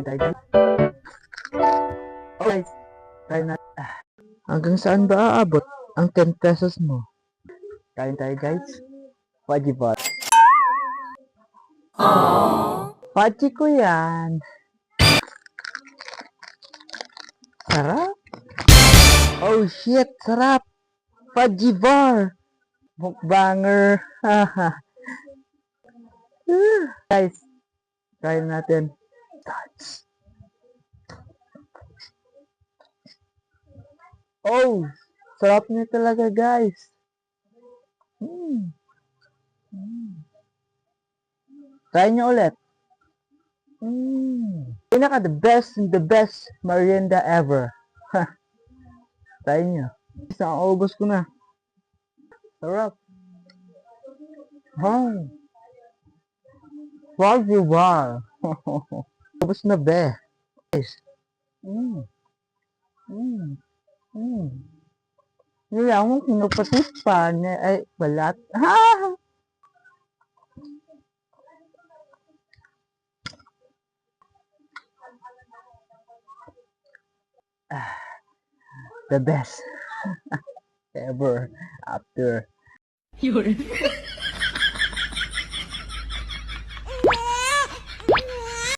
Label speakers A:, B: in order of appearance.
A: tayo guys. Okay, try na. Hanggang saan ba aabot ang 10 pesos mo? Kain tayo guys. Wajibat. Pachi ko yan. Sarap. Oh shit, sarap. Pajibar. Mukbanger. Guys, try natin. Oh, sarap niya talaga guys. Try nyo ulit. Pinaka the best merienda ever. Try nyo. Isang ubos ko na. Sarap. Wag you war. Ubos na be. Guys. Nila akong kinupatit pa niya ay balat. The best ever after.